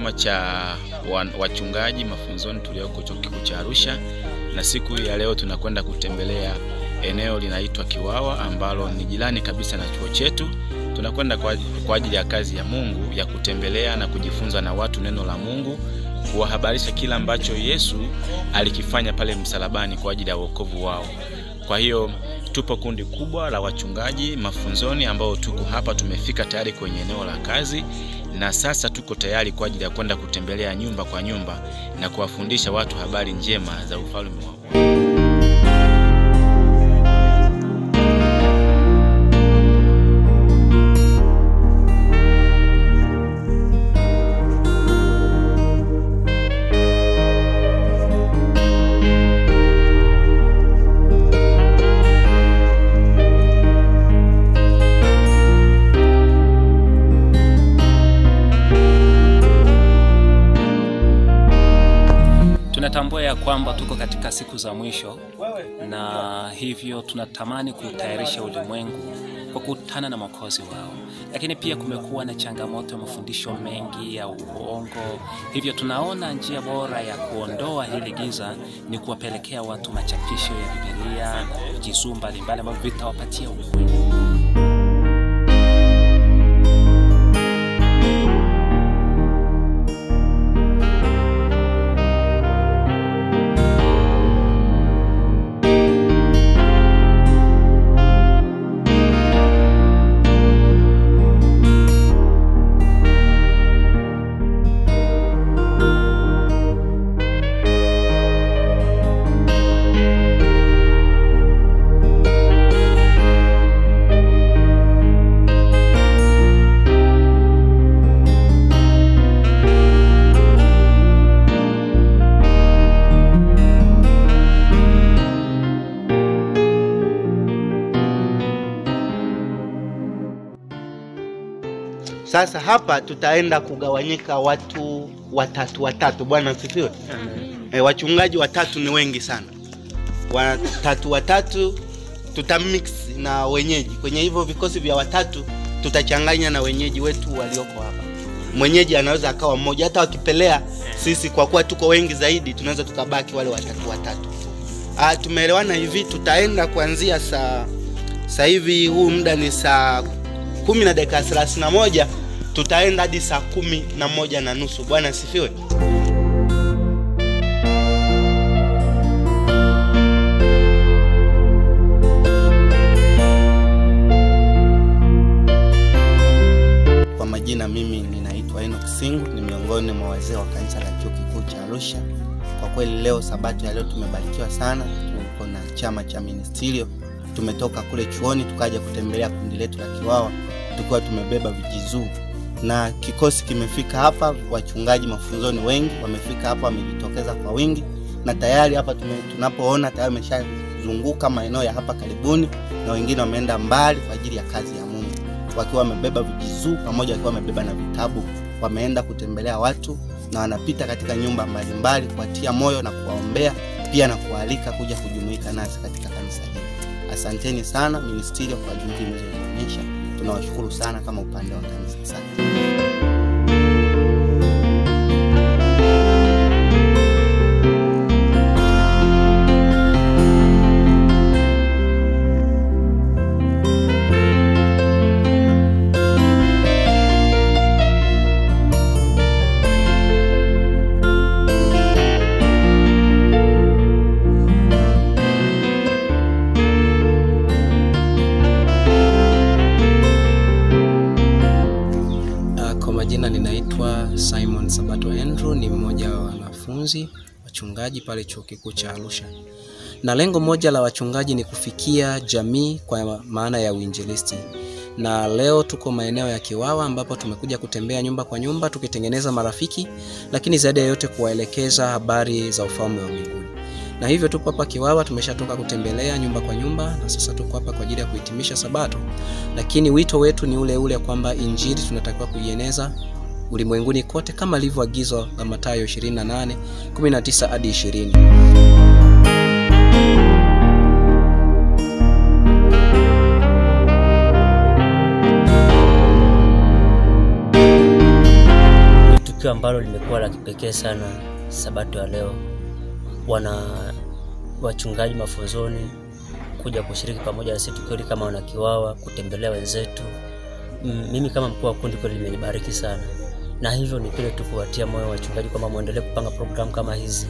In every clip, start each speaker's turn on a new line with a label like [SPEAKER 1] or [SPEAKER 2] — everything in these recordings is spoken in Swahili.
[SPEAKER 1] chama cha wachungaji mafunzoni tulioko Chuo Kikuu cha Arusha, na siku ya leo tunakwenda kutembelea eneo linaitwa Kiwawa ambalo ni jirani kabisa na chuo chetu. Tunakwenda kwa ajili ya kazi ya Mungu ya kutembelea na kujifunza na watu neno la Mungu, kuwahabarisha kila ambacho Yesu alikifanya pale msalabani kwa ajili ya wokovu wao. Kwa hiyo tupo kundi kubwa la wachungaji mafunzoni ambao tuko hapa, tumefika tayari kwenye eneo la kazi, na sasa tuko tayari kwa ajili ya kwenda kutembelea nyumba kwa nyumba na kuwafundisha watu habari njema za ufalme wa Mungu.
[SPEAKER 2] Tunatambua ya kwamba tuko katika siku za mwisho, na hivyo tunatamani kutayarisha ulimwengu kwa kukutana na Mwokozi wao. Lakini pia kumekuwa na changamoto ya mafundisho mengi ya uongo. Hivyo tunaona njia bora ya kuondoa hili giza ni kuwapelekea watu machapisho ya Biblia na vijizuu mbalimbali ambavyo vitawapatia ukweli.
[SPEAKER 3] Sasa hapa tutaenda kugawanyika watu watatu. Bwana asifiwe. Wachungaji watatu ni wengi sana. Watatu tutamix na wenyeji. Kwenye hivyo vikosi vya watatu tutachanganya na wenyeji wetu walioko hapa. Mwenyeji anaweza akawa mmoja, hata wakipelea sisi kwa kuwa tuko wengi zaidi tunaweza tukabaki wale watatu. Tumeelewana hivi, tutaenda kuanzia saa hivi, huu muda ni saa 10:31, tutaenda hadi saa 11:30. Bwana asifiwe. Kwa majina mimi ninaitwa Enoch Singu, ni miongoni mwa wazee wa kanisa la Chuo Kikuu cha Arusha. Kwa kweli leo sabato ya leo tumebarikiwa sana, tuko na chama cha ministerio. Tumetoka kule chuoni tukaja kutembelea kundi letu la Kiwawa tukiwa tumebeba vijizuu, na kikosi kimefika hapa. Wachungaji mafunzoni wengi wamefika hapa, wamejitokeza kwa wingi, na tayari hapa tunapoona tayari wameshazunguka maeneo ya hapa karibuni, na wengine wameenda mbali kwa ajili ya kazi ya Mungu wakiwa wamebeba vijizuu pamoja, wakiwa wamebeba na vitabu. Wameenda kutembelea watu na wanapita katika nyumba mbalimbali kuwatia moyo na kuwaombea, pia na kualika kuja kujumuika nasi katika kanisa hili. Asanteni sana ministerio kwa juhudi mnazoonyesha. Tunawashukuru sana kama upande wa kanisa sana.
[SPEAKER 4] Ninaitwa Simon Sabato Andrew, ni mmoja wa wanafunzi wachungaji pale Chuo Kikuu cha Arusha. Na lengo moja la wachungaji ni kufikia jamii kwa maana ya uinjilisti. Na leo tuko maeneo ya Kiwawa ambapo tumekuja kutembea nyumba kwa nyumba tukitengeneza marafiki, lakini zaidi ya yote kuwaelekeza habari za ufalme wa mbinguni. Na hivyo tupo hapa Kiwawa, tumeshatoka kutembelea nyumba kwa nyumba, na sasa tuko hapa kwa ajili ya kuhitimisha sabato. Lakini wito wetu ni ule kwamba injili tunatakiwa kuieneza ulimwenguni kote kama lilivyoagizwa na Mathayo 28:19 hadi 20.
[SPEAKER 5] tukio ambalo limekuwa la kipekee sana Sabato ya leo. Wana wachungaji mafunzoni kuja kushiriki pamoja na sisi tukio kama wana Kiwawa, kutembelea wenzetu. Mimi kama mkuu wa kundi kweli limenibariki sana. Na hivyo nipende tu kuwatia moyo wachungaji kwamba muendelee kupanga programu kama hizi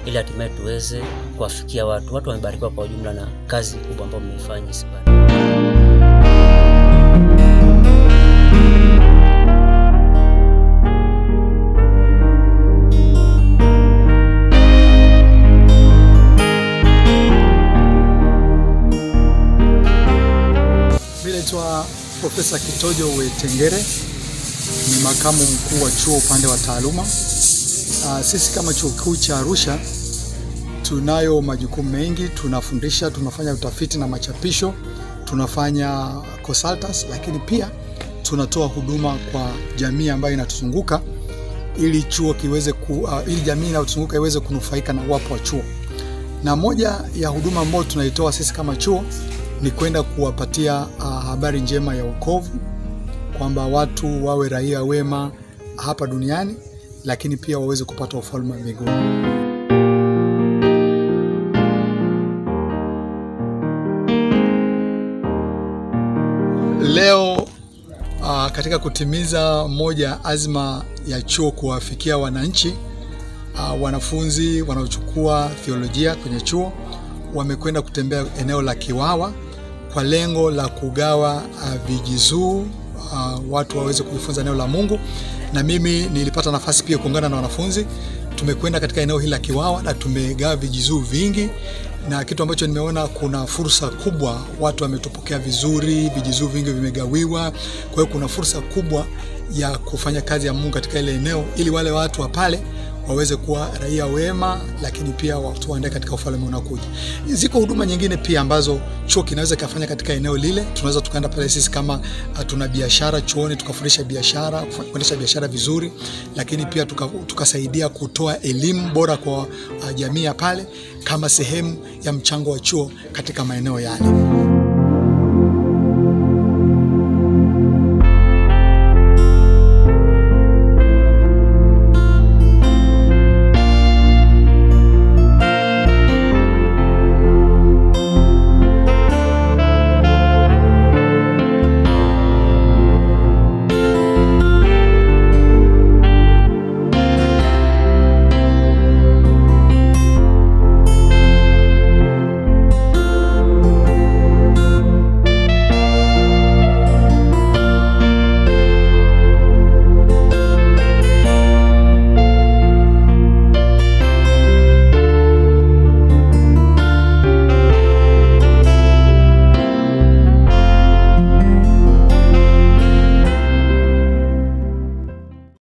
[SPEAKER 5] ili hatimaye tuweze kuwafikia watu. Watu wamebarikiwa kwa ujumla na kazi kubwa ambayo mmeifanya Sabato.
[SPEAKER 6] Naitwa Profesa Kitojo Wetengere, ni makamu mkuu wa chuo upande wa taaluma. Sisi kama chuo kikuu cha Arusha tunayo majukumu mengi, tunafundisha, tunafanya utafiti na machapisho, tunafanya consultants, lakini pia tunatoa huduma kwa jamii ambayo inatuzunguka ili chuo kiweze ili jamii inayotuzunguka iweze kunufaika na uwepo wa chuo. Na moja ya huduma ambayo tunaitoa sisi kama chuo ni kwenda kuwapatia habari njema ya wokovu, kwamba watu wawe raia wema hapa duniani, lakini pia waweze kupata ufalme wa mbinguni. Leo katika kutimiza moja azma ya chuo kuwafikia wananchi, wanafunzi wanaochukua theolojia kwenye chuo wamekwenda kutembea eneo la Kiwawa kwa lengo la kugawa vijizuu, watu waweze kujifunza neno la Mungu. Na mimi nilipata nafasi pia kuungana na wanafunzi. Tumekwenda katika eneo hili la Kiwawa na tumegawa vijizuu vingi, na kitu ambacho nimeona kuna fursa kubwa, watu wametupokea vizuri, vijizuu vingi vimegawiwa. Kwa hiyo kuna fursa kubwa ya kufanya kazi ya Mungu katika ile eneo ili wale watu wa pale waweze kuwa raia wema, lakini pia watu waende katika ufalme unaokuja. Ziko huduma nyingine pia ambazo chuo kinaweza kufanya katika eneo lile. Tunaweza tukaenda pale sisi kama tuna biashara chuoni, tukafundisha biashara, kuendesha biashara vizuri, lakini pia tukasaidia kutoa elimu bora kwa jamii ya pale kama sehemu ya mchango wa chuo katika maeneo yale.